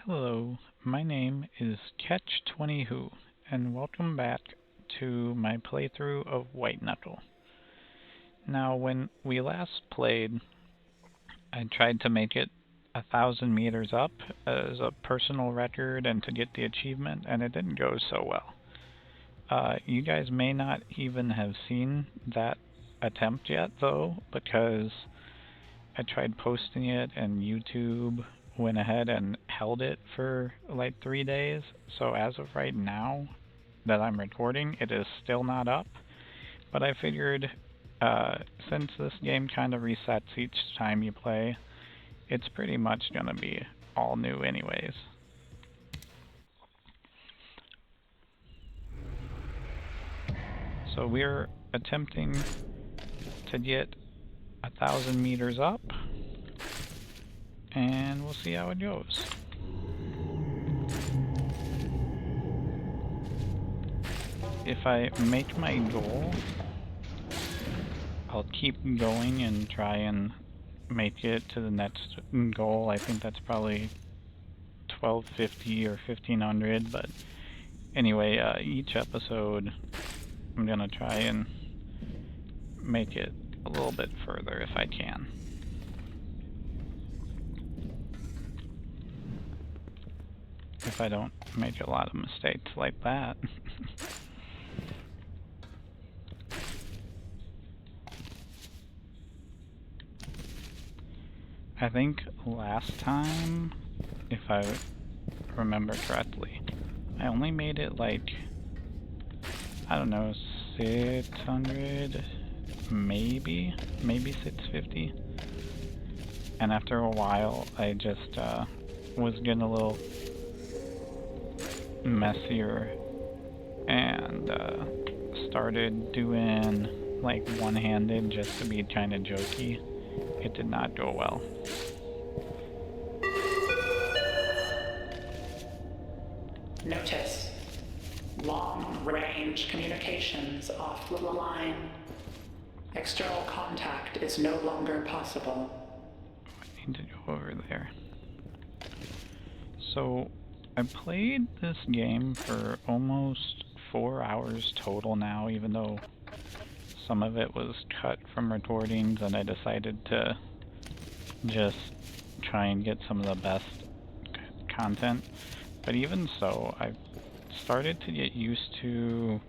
Hello, my name is Catch20Who, and welcome back to my playthrough of White Knuckle. Now, when we last played, I tried to make it 1,000 meters up as a personal record and to get the achievement, and it didn't go so well. You guys may not even have seen that attempt yet, though, because I tried posting it and YouTube went ahead and held it for like 3 days. So as of right now that I'm recording, it is still not up. But I figured since this game kind of resets each time you play, it's pretty much gonna be all new anyways. So we're attempting to get 1,000 meters up, and we'll see how it goes. If I make my goal, I'll keep going and try and make it to the next goal. I think that's probably 1250 or 1500, but anyway, each episode I'm gonna try and make it a little bit further if I can. If I don't make a lot of mistakes like that. I think last time, if I remember correctly, I only made it like, I don't know, 600, maybe 650. And after a while, I just was getting a little messier and started doing like one-handed just to be kind of jokey. It did not go well. Notice. Long-range communications off the line. External contact is no longer possible. I need to go over there. So, I played this game for almost 4 hours total now, even though some of it was cut from recordings, and I decided to just try and get some of the best content. But even so, I've started to get used to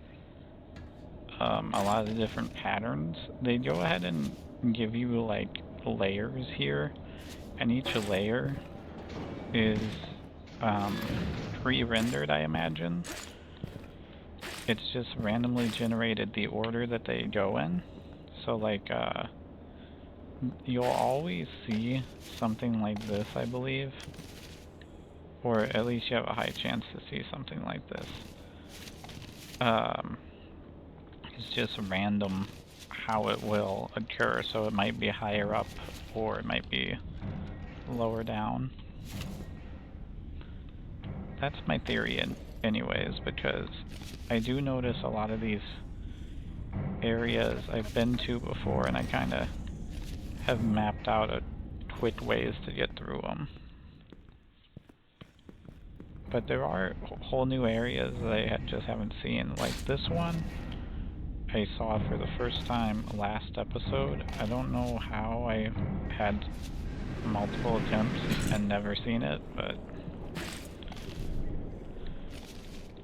a lot of the different patterns. They go ahead and give you like layers here, and each layer is pre-rendered, I imagine. It's just randomly generated the order that they go in. So like you'll always see something like this, I believe. Or at least you have a high chance to see something like this. It's just random how it will occur, so it might be higher up or it might be lower down. That's my theory anyways, because I do notice a lot of these areas I've been to before, and I kind of have mapped out quick ways to get through them. But there are whole new areas that I just haven't seen. Like this one, I saw for the first time last episode. I don't know how I had multiple attempts and never seen it, but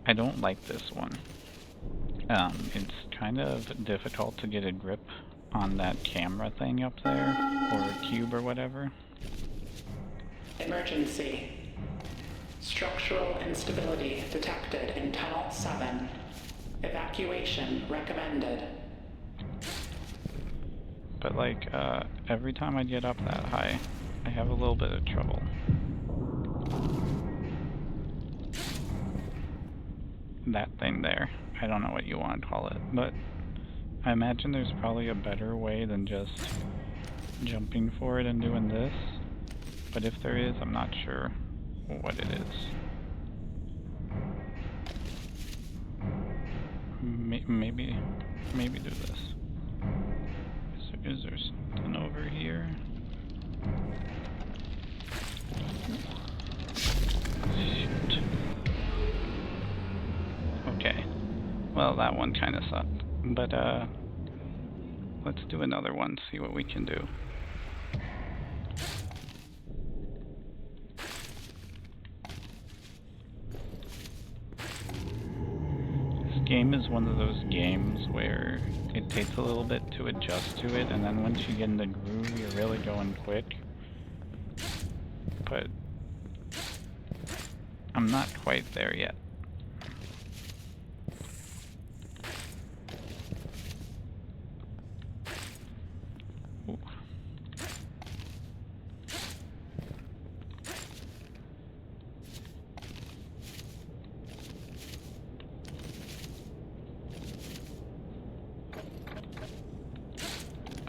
I don't like this one. It's kind of difficult to get a grip on that camera thing up there, or cube or whatever. Emergency. Structural instability detected in Tunnel 7. Evacuation recommended. But like, every time I get up that high, I have a little bit of trouble. That thing there. I don't know what you want to call it, but I imagine there's probably a better way than just jumping for it and doing this. But if there is, I'm not sure what it is. Maybe do this. Is there something over here? Well, that one kind of sucked. But, let's do another one, see what we can do. This game is one of those games where it takes a little bit to adjust to it, and then once you get in the groove, you're really going quick. But I'm not quite there yet. Ooh.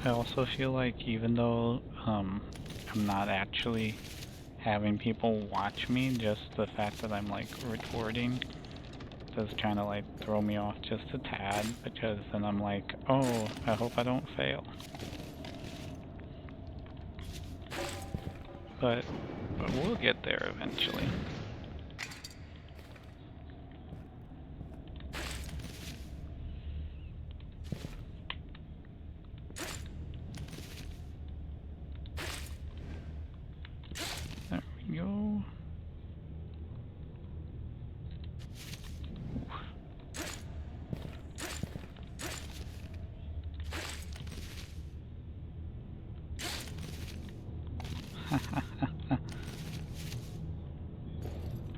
I also feel like even though I'm not actually having people watch me, just the fact that I'm like recording does kind of like throw me off just a tad, because then I'm like, oh, I hope I don't fail. But we'll get there eventually. There we go.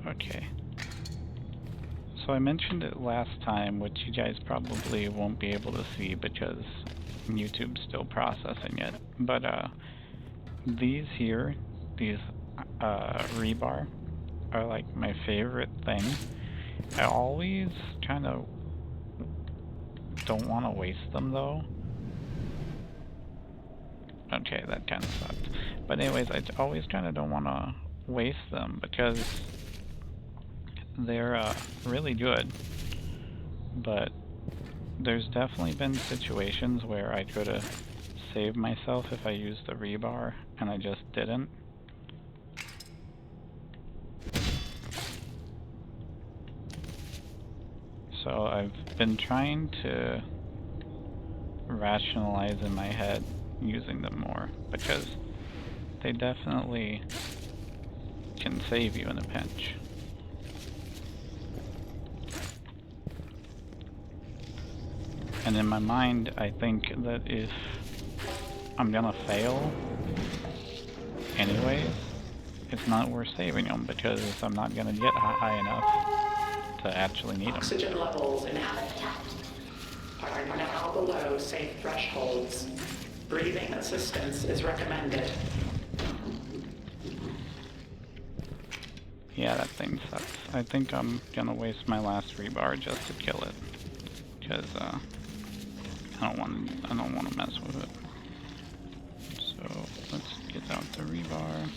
Okay. So I mentioned it last time, which you guys probably won't be able to see because YouTube's still processing it. But these here, these rebar, are like my favorite thing. I always kind of don't want to waste them though. Okay, that kind of sucked. But anyways, I always kind of don't want to waste them because they're really good. But there's definitely been situations where I could have saved myself if I used the rebar, and I just didn't. So I've been trying to rationalize in my head using them more, because they definitely can save you in a pinch. And in my mind, I think that if I'm gonna fail anyways, it's not worth saving them, because I'm not gonna get high enough to actually need them. Oxygen levels in habitat are now below safe thresholds. Breathing assistance is recommended. Yeah, that thing sucks. I think I'm gonna waste my last rebar just to kill it, because I don't want to mess with it. So let's get out the rebar.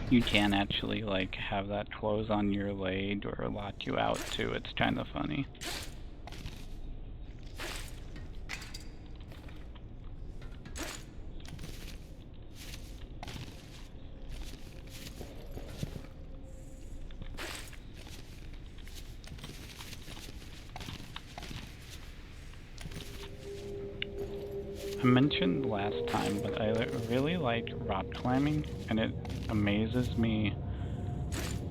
You can actually like have that close on your leg or lock you out too. It's kind of funny. I mentioned last time, but I really like rock climbing, and it amazes me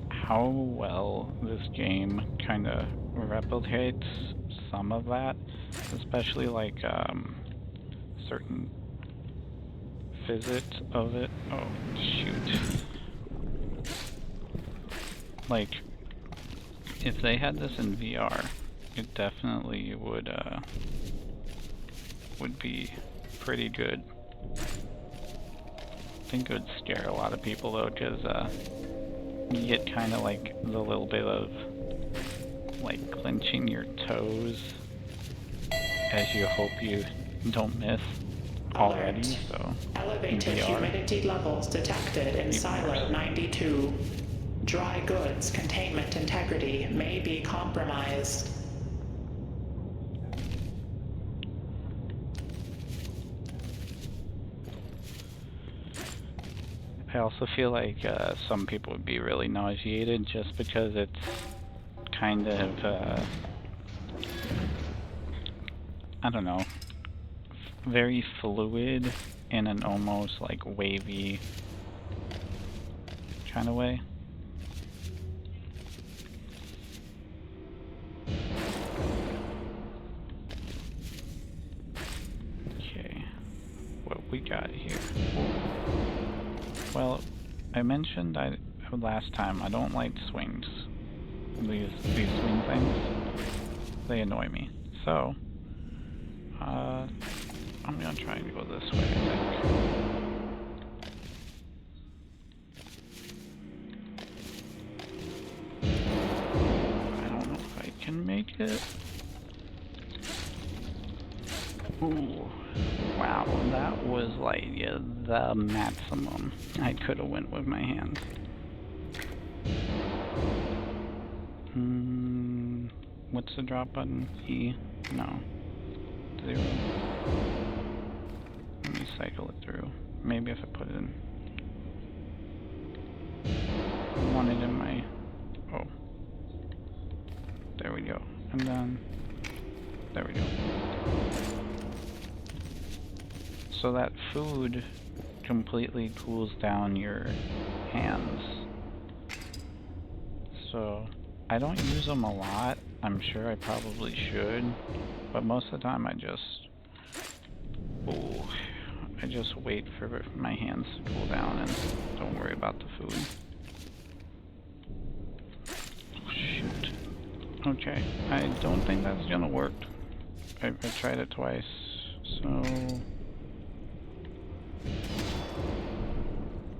how well this game kind of replicates some of that, especially like certain physics of it. Oh, shoot. Like, if they had this in VR, it definitely would be pretty good. I think it would scare a lot of people though, because you get kind of like the little bit of like clenching your toes as you hope you don't miss already. So Elevated humidity levels detected in silo 92. Dry goods containment integrity may be compromised. I also feel like some people would be really nauseated just because it's kind of, I don't know, very fluid in an almost like wavy kind of way. Okay, what we got here? Well, I mentioned last time I don't like swings. These swing things, they annoy me. So, I'm gonna try and go this way, I think. I don't know if I can make it. Ooh, wow, that was like the maximum I could have went with my hands. What's the drop button? E? No. 0. Let me cycle it through. Maybe if I put it in. I want it in my... Oh. There we go. And then... There we go. So that food completely cools down your hands. So I don't use them a lot. I'm sure I probably should, but most of the time I just wait for my hands to cool down and don't worry about the food. Oh, shoot. Okay, I don't think that's gonna work. I tried it twice, so...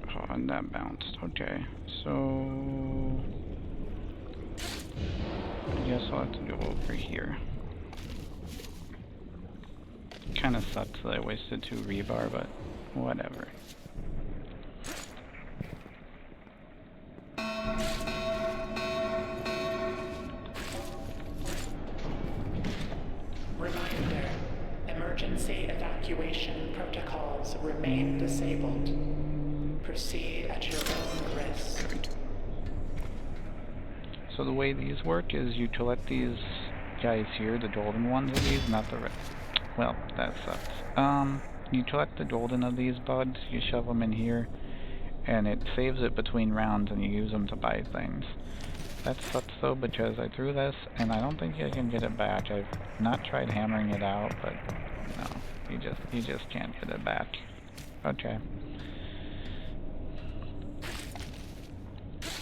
Oh, and that bounced. Okay, so... I guess I'll have to go over here. Kinda sucks that I wasted 2 rebar, but whatever. Reminder, emergency evacuation protocols remain disabled. Proceed at your own risk. So the way these work is you collect these guys here, the golden ones of these, not the red. Well, that sucks. You collect the golden of these buds, you shove them in here, and it saves it between rounds and you use them to buy things. That sucks though, because I threw this and I don't think I can get it back. I've not tried hammering it out, but no, you just can't get it back. Okay.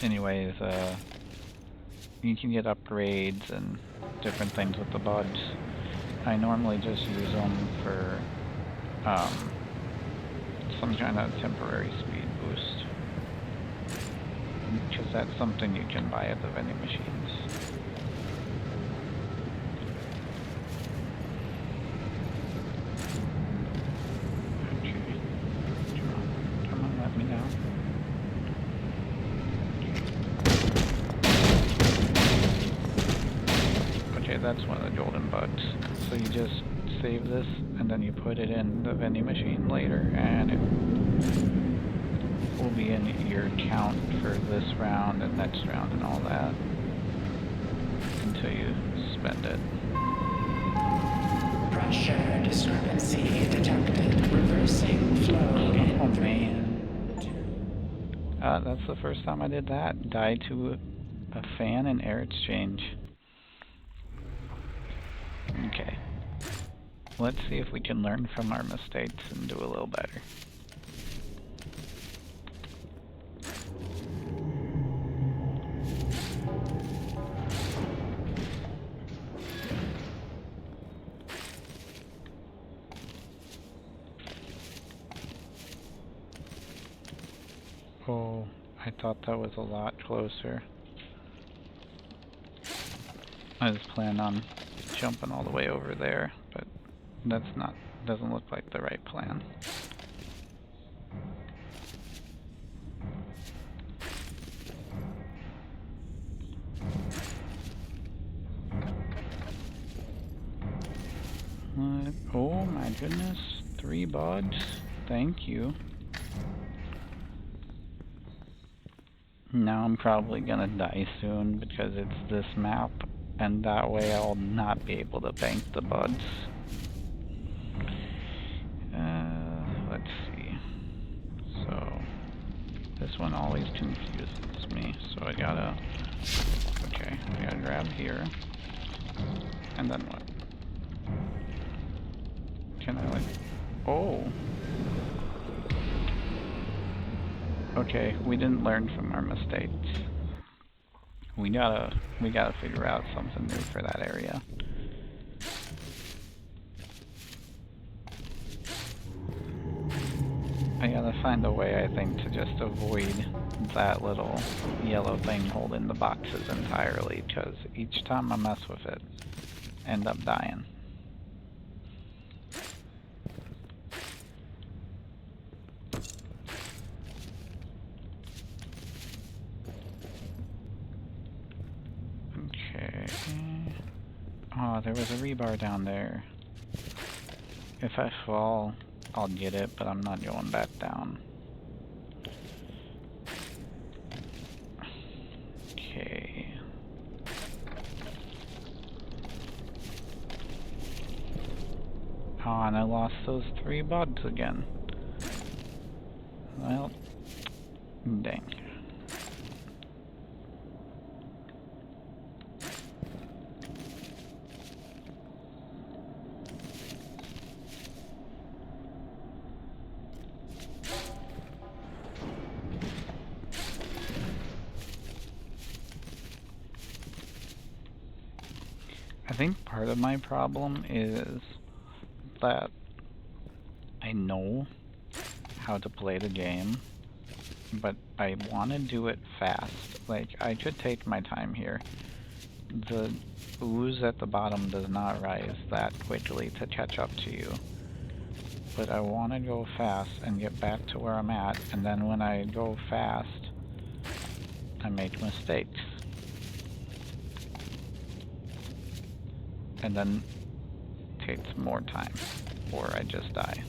Anyways, you can get upgrades and different things with the buds. I normally just use them for some kind of temporary speed boost, because that's something you can buy at the vending machines. Okay. Come on, let me know. Okay, that's one of the golden buds. So you just save this, and then you put it in the vending machine later, and it will be in your account for this round and next round and all that until you spend it. Pressure discrepancy detected. Reversing flow in Oh 3, man. 2. That's the first time I did that. Died to a fan and air exchange. Okay. Let's see if we can learn from our mistakes and do a little better. I thought that was a lot closer. I was planning on jumping all the way over there, but doesn't look like the right plan. Oh my goodness, 3 bugs. Thank you. Now I'm probably gonna die soon because it's this map, and that way I'll not be able to bank the buds. Let's see. So, this one always confuses me, so I gotta... Okay, I gotta grab here. And then what? Can I, like... Oh! Okay, we didn't learn from our mistakes. We gotta figure out something new for that area. I gotta find a way, I think, to just avoid that little yellow thing holding the boxes entirely, because each time I mess with it, I end up dying. Okay. Oh, there was a rebar down there. If I fall, I'll get it, but I'm not going back down. Okay. Oh, and I lost those 3 bugs again. Well, dang. I think part of my problem is that I know how to play the game, but I want to do it fast. Like, I could take my time here. The ooze at the bottom does not rise that quickly to catch up to you. But I want to go fast and get back to where I'm at, and then when I go fast, I make mistakes. And then it takes more time, or I just die.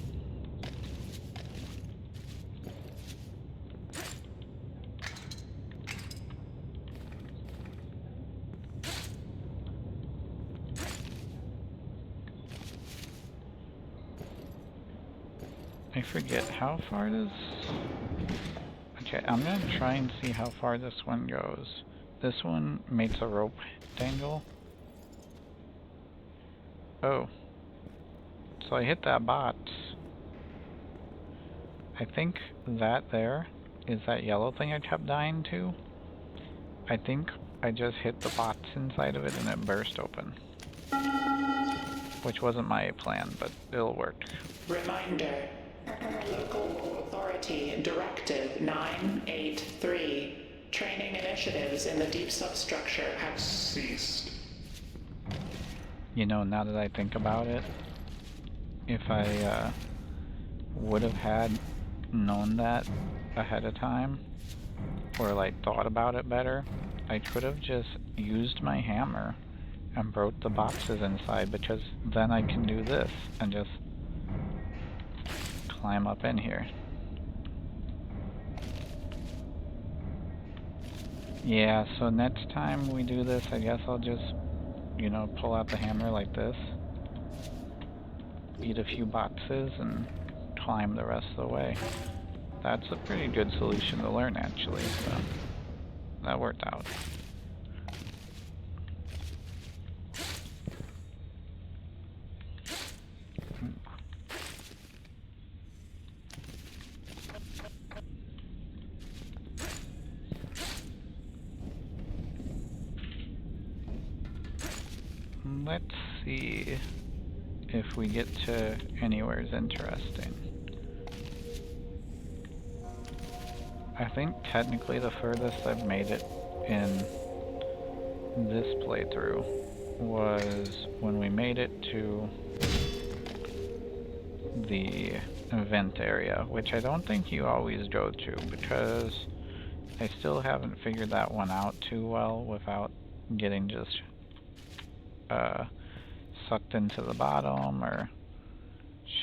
I forget how far does... Okay, I'm gonna try and see how far this one goes. This one makes a rope dangle. Oh. So I hit that bot. I think that there is that yellow thing I kept dying to. I think I just hit the bots inside of it and it burst open. Which wasn't my plan, but it'll work. Reminder. Local Authority Directive 983. Training initiatives in the deep substructure have ceased. You know, now that I think about it, if I would have had known that ahead of time, or like thought about it better, I could have just used my hammer and broke the boxes inside, because then I can do this and just climb up in here. Yeah, so next time we do this, I guess I'll just, you know, pull out the hammer like this, eat a few boxes, and climb the rest of the way. That's a pretty good solution to learn, actually, so that worked out. Let's see if we get to anywhere's interesting. I think technically the furthest I've made it in this playthrough was when we made it to the event area, which I don't think you always go to because I still haven't figured that one out too well without getting just sucked into the bottom or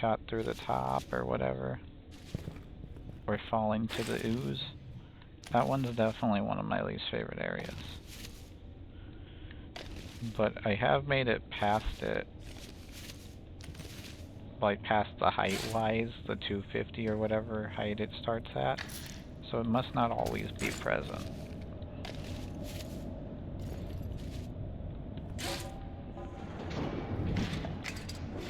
shot through the top or whatever, or falling to the ooze. That one's definitely one of my least favorite areas. But I have made it past it, like past the height-wise, the 250 or whatever height it starts at, so it must not always be present.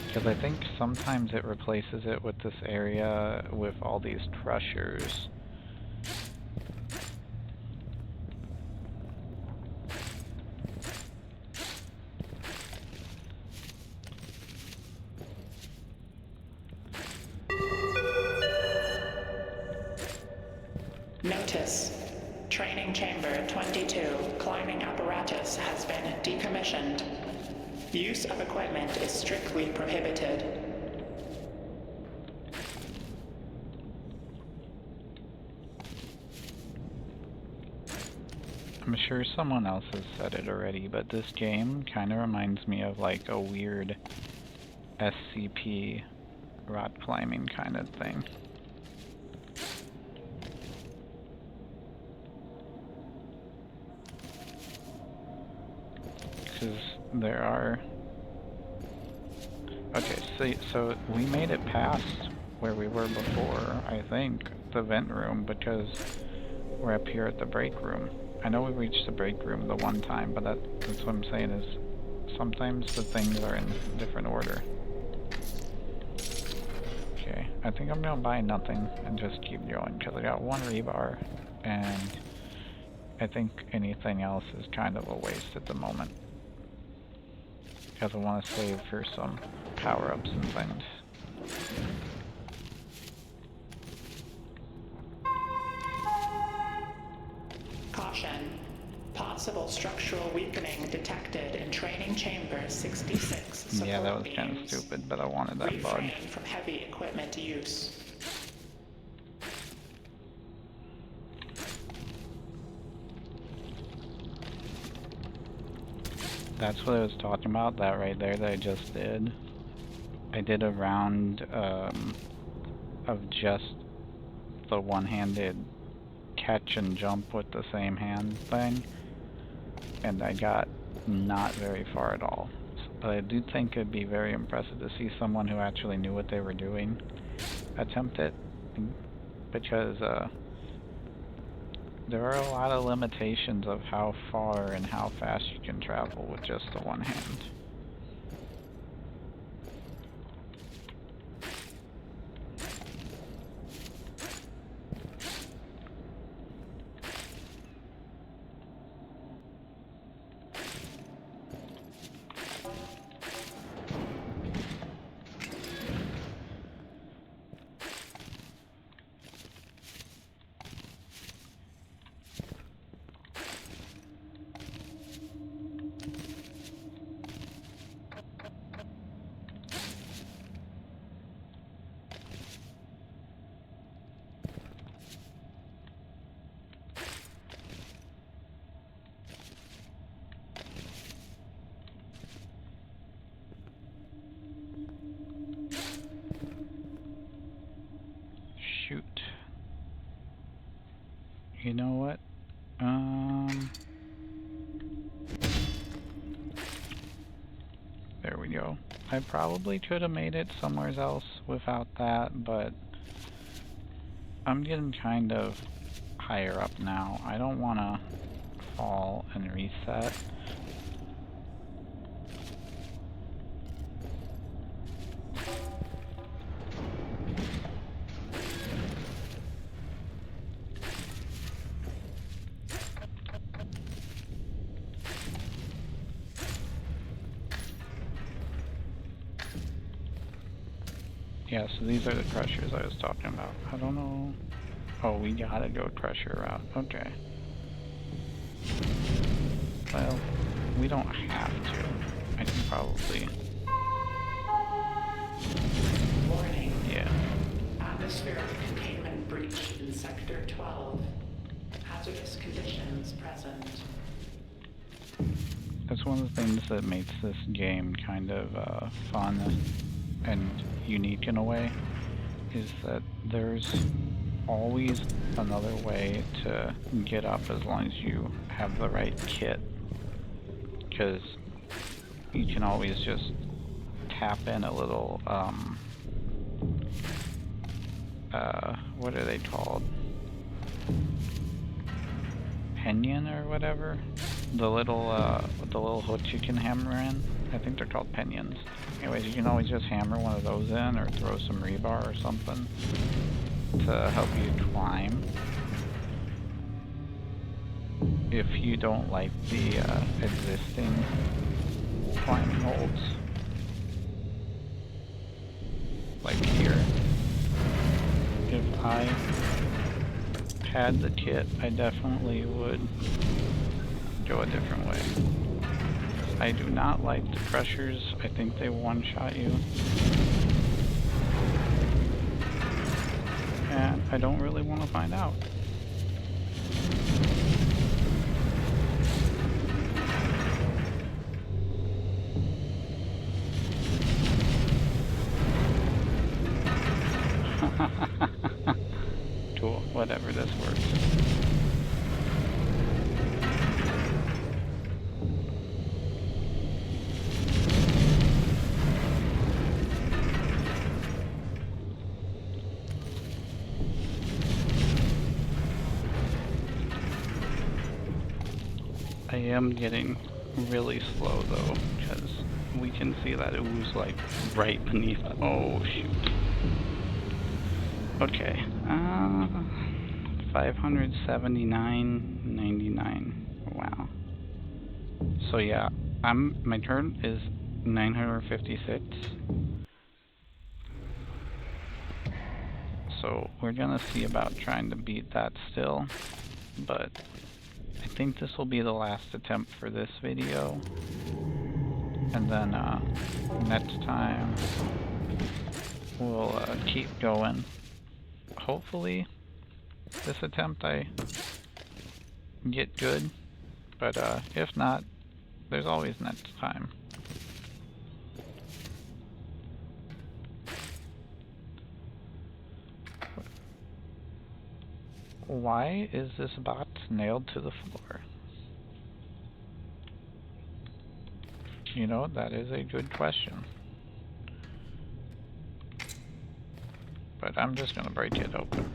Because I think sometimes it replaces it with this area with all these crushers. Notice. Training Chamber 22 climbing apparatus has been decommissioned. Use of equipment is strictly prohibited. I'm sure someone else has said it already, but this game kind of reminds me of like a weird SCP rock climbing kind of thing. Because there are... Okay, so we made it past where we were before, I think, the vent room, because we're up here at the break room. I know we reached the break room the one time, but that's what I'm saying is sometimes the things are in different order. Okay, I think I'm gonna buy nothing and just keep going, because I got one rebar, and I think anything else is kind of a waste at the moment. Because I want to save for some power-ups and things. Caution. Possible structural weakening detected in Training Chamber 66 support Yeah, that was beams. kind of stupid, but I wanted that bug. Refrain from heavy equipment use. That's what I was talking about, that right there that I just did. I did a round of just the one-handed catch and jump with the same hand thing, and I got not very far at all. But I do think it'd be very impressive to see someone who actually knew what they were doing attempt it, because there are a lot of limitations of how far and how fast you can travel with just the one hand. Shoot. You know what? There we go. I probably could have made it somewhere else without that, but I'm getting kind of higher up now. I don't want to fall and reset. Yeah, so these are the crushers I was talking about. I don't know. Oh, we gotta go pressure route. Okay. Well, we don't have to. I can probably... Warning. Yeah. Atmospheric containment breach in Sector 12. Hazardous conditions present. That's one of the things that makes this game kind of fun and unique in a way, is that there's always another way to get up as long as you have the right kit. Because you can always just tap in a little, what are they called? Pinion or whatever? The little hooks you can hammer in. I think they're called pinions. Anyways, you can always just hammer one of those in or throw some rebar or something to help you climb. If you don't like the existing climbing holds. Like here. If I had the kit, I definitely would go a different way. I do not like the pressures. I think they one-shot you. And I don't really want to find out. Cool, whatever, this works. I am getting really slow though, because we can see that it was like right beneath. Oh shoot. Okay, 579.99. Wow. So yeah, my turn is 956. So we're gonna see about trying to beat that still, but I think this will be the last attempt for this video. And then next time we'll keep going. Hopefully this attempt I get good, but if not, there's always next time. Why is this box nailed to the floor? You know, that is a good question. But I'm just gonna break it open.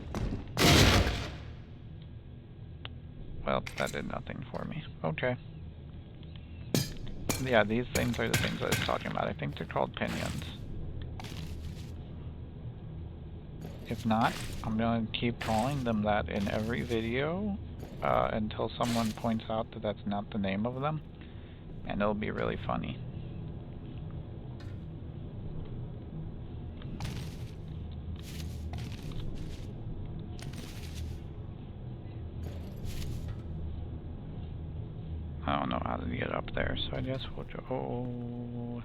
Well, that did nothing for me. Okay. Yeah, these things are the things I was talking about. I think they're called pinions. If not, I'm gonna keep calling them that in every video until someone points out that that's not the name of them, and it'll be really funny. I don't know how to get up there, so I guess we'll go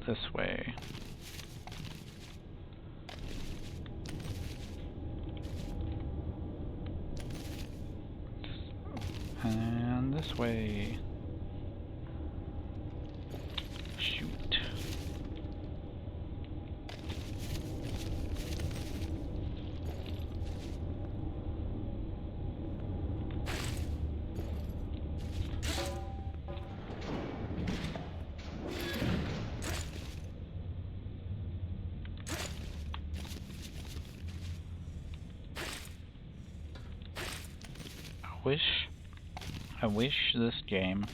this way. And this way. Shoot. I wish this game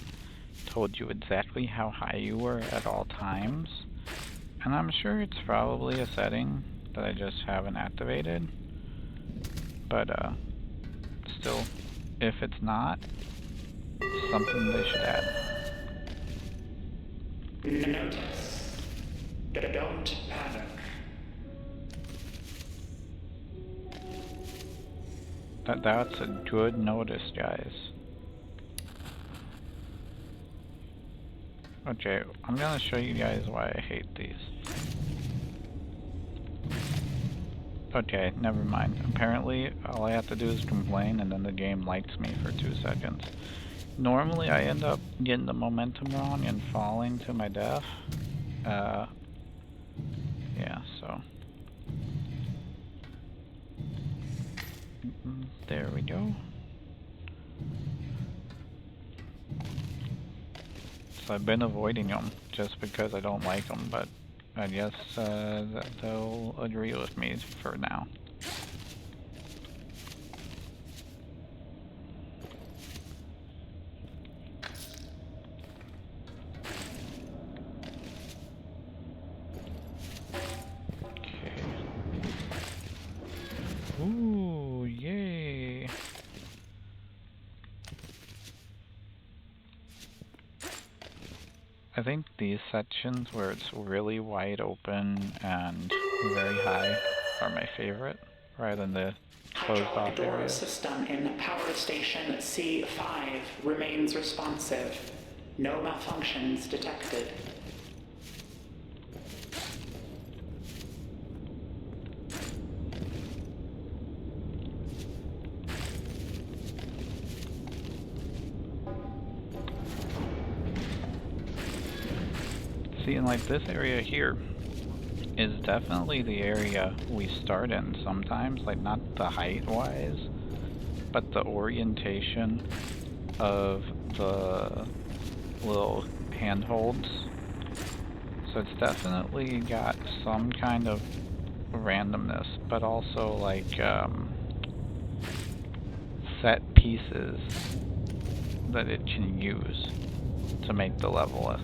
told you exactly how high you were at all times, and I'm sure it's probably a setting that I just haven't activated, but still, if it's not, it's something they should add. Notice. Don't panic. That's a good notice, guys. Okay, I'm gonna show you guys why I hate these. Okay, never mind. Apparently, all I have to do is complain and then the game lights me for 2 seconds. Normally, I end up getting the momentum wrong and falling to my death. Yeah, so. There we go. So I've been avoiding them just because I don't like them, but I guess they'll agree with me for now. Okay. Ooh, yay! I think these sections where it's really wide open and very high are my favorite, rather than the closed off Door areas. system in power station C5 remains responsive. No malfunctions detected. See, and like this area here is definitely the area we start in sometimes, like not the height-wise, but the orientation of the little handholds. So it's definitely got some kind of randomness, but also like set pieces that it can use to make the level.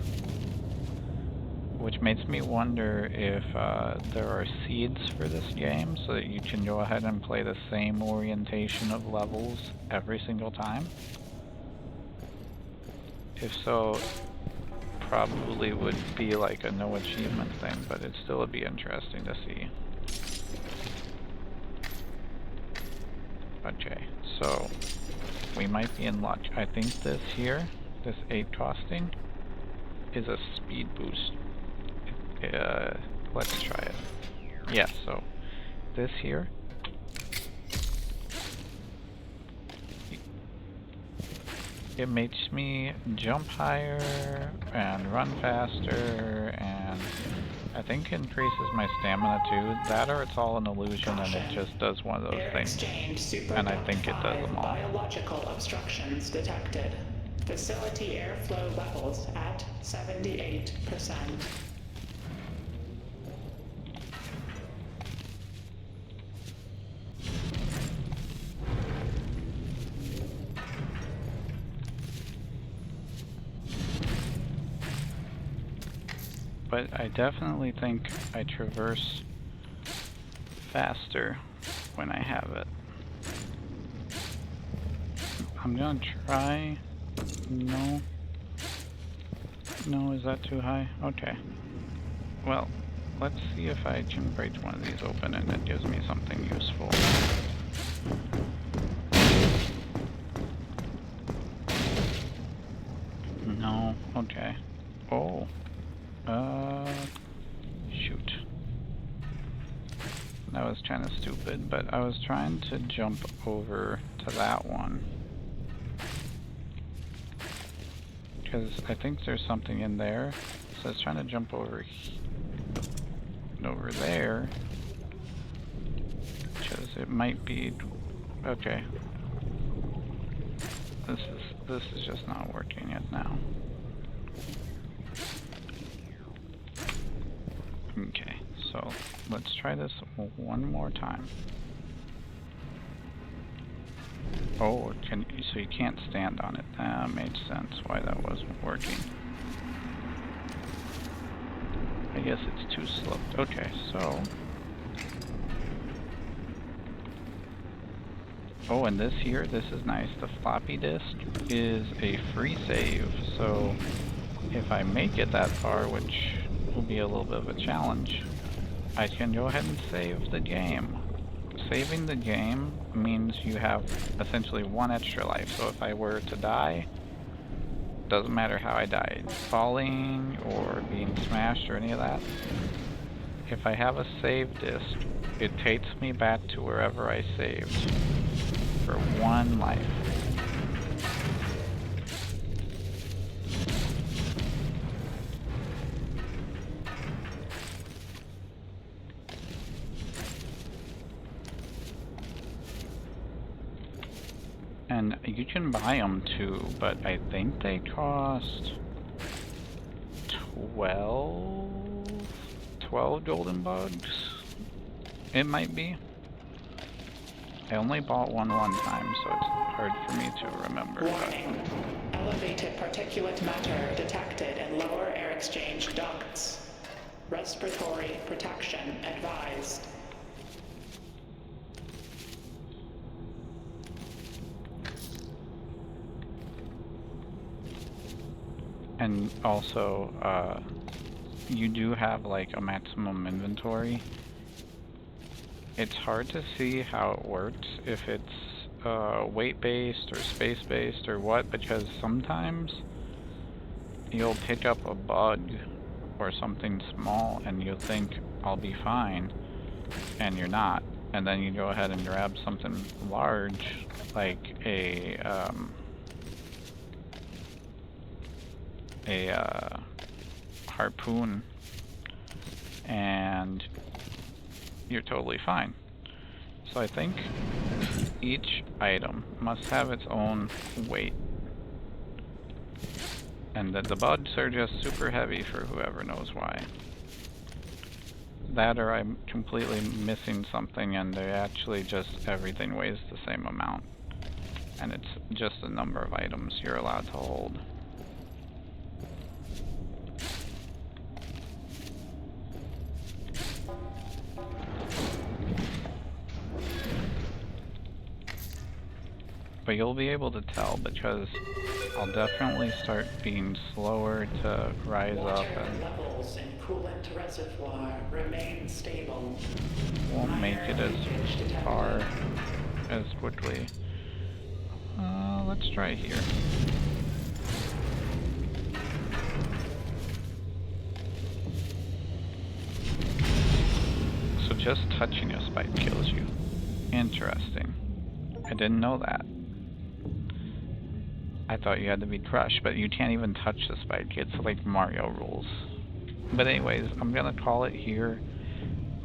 Which makes me wonder if there are seeds for this game, so that you can go ahead and play the same orientation of levels every single time. If so, probably would be like a no achievement thing, but it still would be interesting to see. Okay, so we might be in luck. I think this here, this 8 costing, is a speed boost. Let's try it. Yeah, so this here, it makes me jump higher and run faster, and I think increases my stamina too. That or it's all an illusion and it just does one of those things. And I think it does them all. Biological obstructions detected. Facility airflow levels at 78%. But I definitely think I traverse faster when I have it. I'm gonna try. No. No, is that too high? Okay. Well, let's see if I can break one of these open and it gives me something useful. No, okay. Oh. Shoot. That was kind of stupid, but I was trying to jump over to that one. Because I think there's something in there. So I was trying to jump over there. Because it might be... Okay. This is just not working yet now. Okay, so let's try this one more time. Oh, so you can't stand on it. That made sense why that wasn't working. I guess it's too slow. Okay, so... Oh, and this here, this is nice. The floppy disk is a free save, so if I make it that far, which will be a little bit of a challenge, I can go ahead and save the game. saving the game means you have essentially 1 extra life. So if I were to die, doesn't matter how I died, falling or being smashed or any of that. If I have a save disk, it takes me back to wherever I saved for 1 life. And you can buy them too, but I think they cost 12 golden bugs? It might be. I only bought one time, so it's hard for me to remember. Warning. Elevated particulate matter detected in lower air exchange ducts. Respiratory protection advised. And also, you do have like a maximum inventory. It's hard to see how it works, if it's weight-based or space-based or what, because sometimes you'll pick up a bug or something small and you'll think, I'll be fine, and you're not. And then you go ahead and grab something large, like a harpoon, and you're totally fine. So I think each item must have its own weight. And that the bugs are just super heavy for whoever knows why. That or I'm completely missing something and they actually just everything weighs the same amount. And it's just the number of items you're allowed to hold. But you'll be able to tell because I'll definitely start being slower to rise up and levels in coolant reservoir remain stable. won't make it as far as quickly. Let's try here. So just touching a spike kills you. Interesting. I didn't know that. I thought you had to be crushed, but you can't even touch the spike. It's like Mario rules. But anyways, I'm gonna call it here.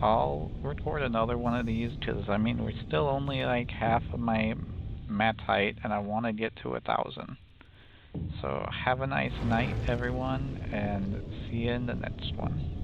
I'll record another one of these, because I mean, we're still only like half of my max height, and I want to get to 1,000. So have a nice night, everyone, and see you in the next one.